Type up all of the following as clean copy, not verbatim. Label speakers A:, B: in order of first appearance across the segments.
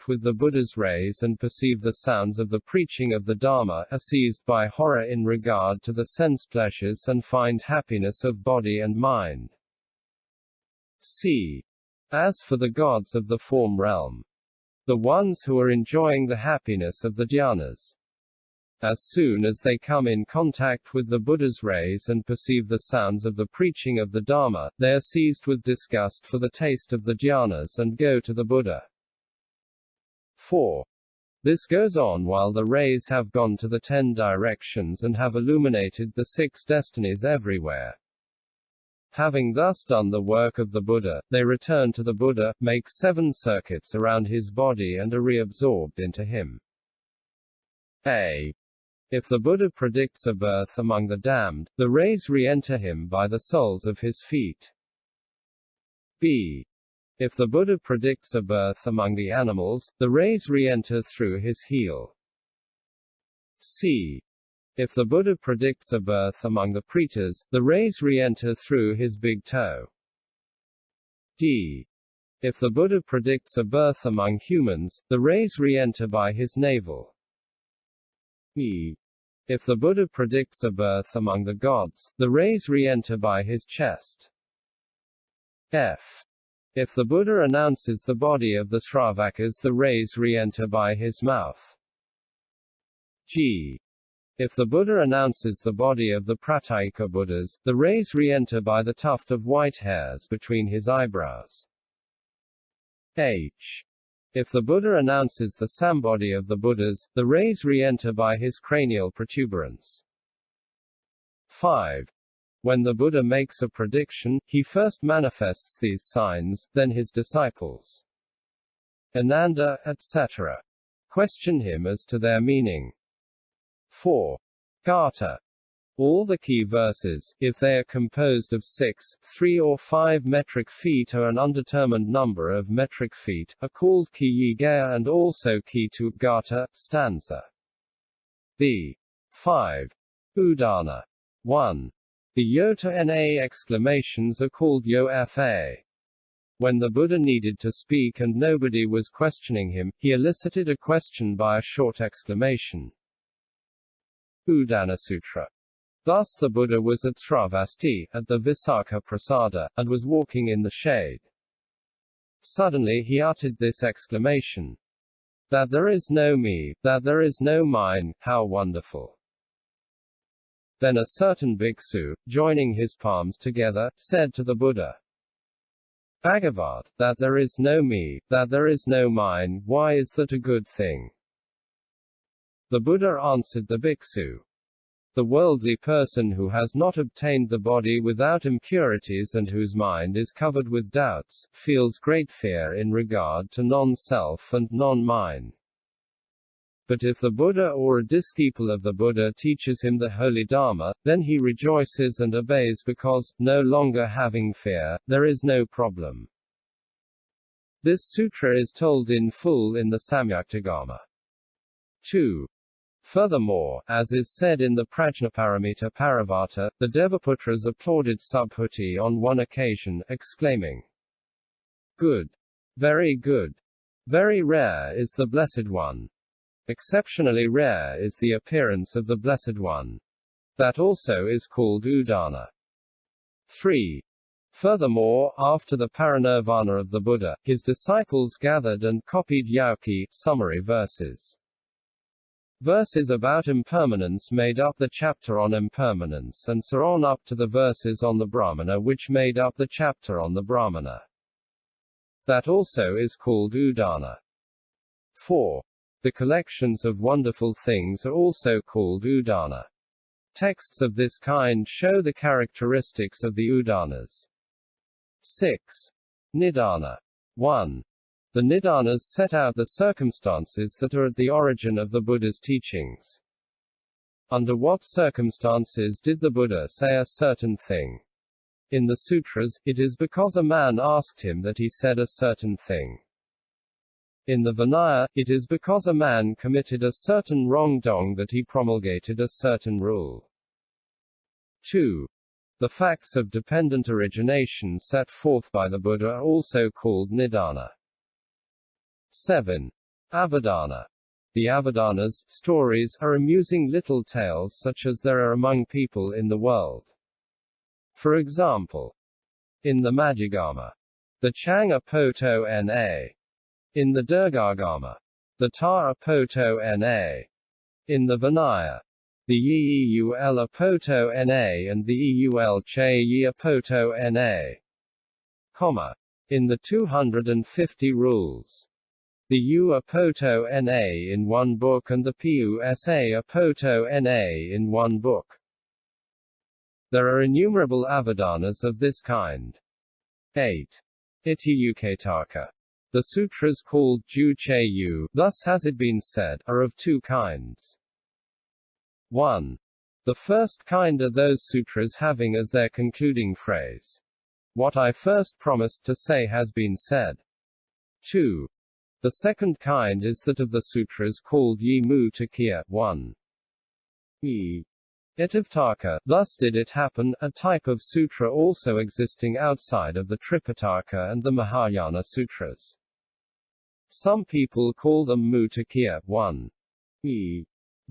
A: contact with the Buddha's rays and perceive the sounds of the preaching of the Dharma, are seized by horror in regard to the sense pleasures and find happiness of body and mind. C. As for the gods of the form realm, the ones who are enjoying the happiness of the dhyanas, as soon as they come in contact with the Buddha's rays and perceive the sounds of the preaching of the Dharma, they are seized with disgust for the taste of the dhyanas and go to the Buddha. 4. This goes on while the rays have gone to the 10 directions and have illuminated the 6 destinies everywhere. Having thus done the work of the Buddha, they return to the Buddha, make 7 circuits around his body and are reabsorbed into him. A. If the Buddha predicts a birth among the damned, the rays re-enter him by the soles of his feet. B. If the Buddha predicts a birth among the animals, the rays re-enter through his heel. C. If the Buddha predicts a birth among the pretas, the rays re-enter through his big toe. D. If the Buddha predicts a birth among humans, the rays re-enter by his navel. E. If the Buddha predicts a birth among the gods, the rays re-enter by his chest. F. If the Buddha announces the body of the sravakas, the rays re-enter by his mouth. G. If the Buddha announces the body of the pratyeka Buddhas, the rays re-enter by the tuft of white hairs between his eyebrows. H. If the Buddha announces the sambodhi of the Buddhas, the rays re-enter by his cranial protuberance. 5. When the Buddha makes a prediction, he first manifests these signs, then his disciples, Ananda, etc., question him as to their meaning. 4. Gatha. All the key verses, if they are composed of 6, 3 or 5 metric feet or an undetermined number of metric feet, are called ki-yi-gaya and also ki-tu-gatha, stanza. B. 5. Udana. 1. The yo-to-na exclamations are called yo-fa. When the Buddha needed to speak and nobody was questioning him, he elicited a question by a short exclamation. Udana Sutra. Thus the Buddha was at Sravasti, at the Visakha Prasada, and was walking in the shade. Suddenly he uttered this exclamation. That there is no me, that there is no mine, how wonderful! Then a certain bhikkhu, joining his palms together, said to the Buddha, Bhagavat, that there is no me, that there is no mine, why is that a good thing? The Buddha answered the bhikkhu, the worldly person who has not obtained the body without impurities and whose mind is covered with doubts, feels great fear in regard to non-self and non-mine. But if the Buddha or a disciple of the Buddha teaches him the holy Dharma, then he rejoices and obeys because, no longer having fear, there is no problem. This sutra is told in full in the Samyuktagamma. 2. Furthermore, as is said in the Prajnaparamita Parivata, the Devaputras applauded Subhuti on one occasion, exclaiming, Good! Very good! Very rare is the Blessed One! Exceptionally rare is the appearance of the Blessed One. That also is called Udana. 3. Furthermore, after the parinirvana of the Buddha, his disciples gathered and copied jou-che-yu summary verses. Verses about impermanence made up the chapter on impermanence and so on up to the verses on the Brahmana which made up the chapter on the Brahmana. That also is called Udana. 4. The collections of wonderful things are also called Udana. Texts of this kind show the characteristics of the Udanas. 6. Nidana. 1. The Nidanas set out the circumstances that are at the origin of the Buddha's teachings. Under what circumstances did the Buddha say a certain thing? In the Sutras, it is because a man asked him that he said a certain thing. In the Vinaya, it is because a man committed a certain wrongdoing that he promulgated a certain rule. 2. The facts of dependent origination set forth by the Buddha are also called Nidana. 7. Avadana. The Avadanas, stories, are amusing little tales such as there are among people in the world. For example, in the Madhyagama, the Changa poto na. In the Durgagama, the Tara poto na. In the Vinaya, the yi-ul poto na and the jou-che-yu poto na. In the 250 rules, the u-poto na in one book and the pusa-poto na in one book. There are innumerable avadanas of this kind. 8. Itivrttaka. The sutras called jou-che-yu, thus has it been said, are of two kinds. 1. The first kind are those sutras having as their concluding phrase, "What I first promised to say has been said." 2. The second kind is that of the sutras called yi-mou-to-kia. 1. Itivrttaka, thus did it happen, a type of sutra also existing outside of the Tripitaka and the Mahayanasutras. Some people call them mou-to-kia. 1.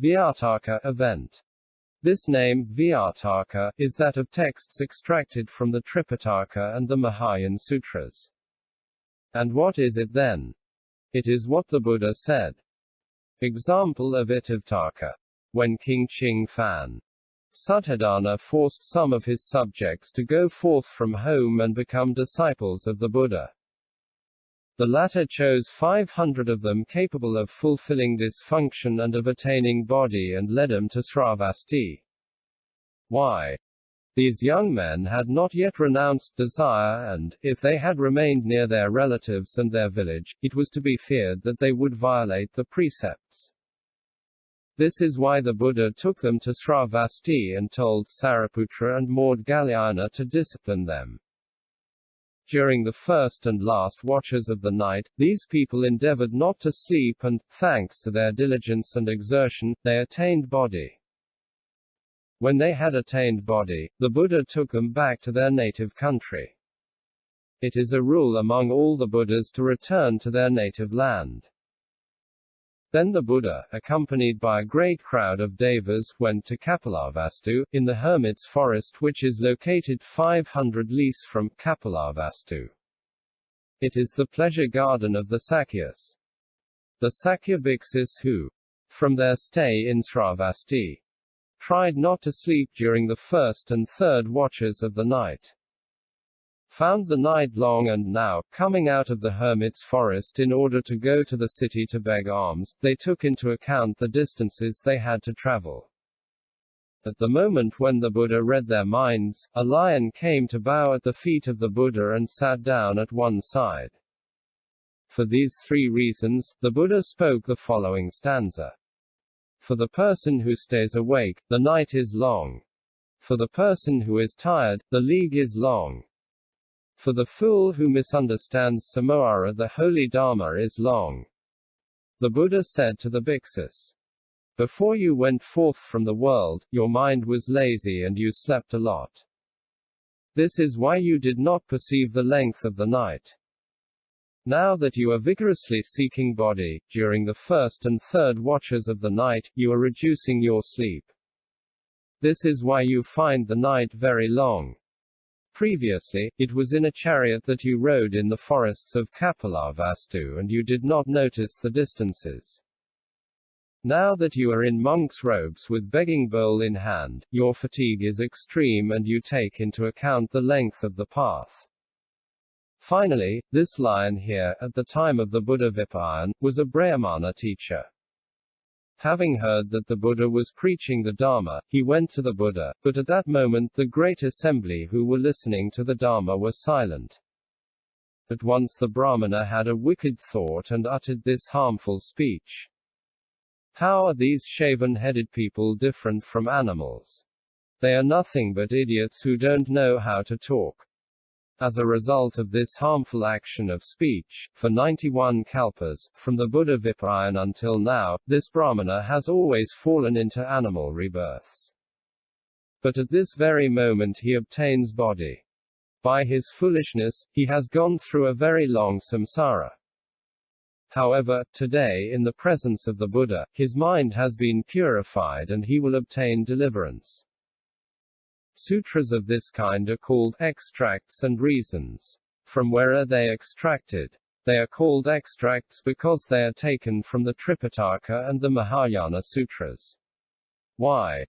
A: Vrttaka, event. This name, vrttaka, is that of texts extracted from the Tripitaka and the Mahayansutras. And what is it then? It is what the Buddha said. Example of itivrttaka. When King tsing-fan, Suddhodana, forced some of his subjects to go forth from home and become disciples of the Buddha. The latter chose 500 of them capable of fulfilling this function and of attaining bodhi and led them to sravasti. Why? These young men had not yet renounced desire and, if they had remained near their relatives and their village, it was to be feared that they would violate the precepts. This is why the Buddha took them to sravasti and told Sariputra and Maudgalyayana to discipline them. During the first and last watches of the night, these people endeavored not to sleep and, thanks to their diligence and exertion, they attained bodhi. When they had attained bodhi, the Buddha took them back to their native country. It is a rule among all the Buddhas to return to their native land. Then the Buddha, accompanied by a great crowd of devas, went to Kapilavastu, in the hermit's forest which is located 500 lis from Kapilavastu. It is the pleasure garden of the Sakyas. The Sakya bhikkhus who, from their stay in sravasti, tried not to sleep during the first and third watches of the night, found the night long and now, coming out of the hermit's forest in order to go to the city to beg alms, they took into account the distances they had to travel. At the moment when the Buddha read their minds, a lion came to bow at the feet of the Buddha and sat down at one side. For these three reasons, the Buddha spoke the following stanza. For the person who stays awake, the night is long. For the person who is tired, the league is long. For the fool who misunderstands Samara, the holy Dharma is long. The Buddha said to the bhikkhus, before you went forth from the world, your mind was lazy and you slept a lot. This is why you did not perceive the length of the night. Now that you are vigorously seeking bodhi, during the first and third watches of the night, you are reducing your sleep. This is why you find the night very long. Previously, it was in a chariot that you rode in the forests of Kapilavastu and you did not notice the distances. Now that you are in monk's robes with begging bowl in hand, your fatigue is extreme and you take into account the length of the path. Finally, this lion here, at the time of the Buddha Vipayan, was a Brahmana teacher. Having heard that the Buddha was preaching the Dharma, he went to the Buddha, but at that moment the great assembly who were listening to the Dharma were silent. At once the Brahmana had a wicked thought and uttered this harmful speech. How are these shaven-headed people different from animals? They are nothing but idiots who don't know how to talk. As a result of this harmful action of speech, for 91 kalpas, from the Buddha Vipayan until now, this Brahmana has always fallen into animal rebirths. But at this very moment he obtains bodhi. By his foolishness, he has gone through a very long samsara. However, today in the presence of the Buddha, his mind has been purified and he will obtain deliverance. Sutras of this kind are called extracts and reasons. From where are they extracted? They are called extracts because they are taken from the Tripitaka and the Mahayana Sutras. Why?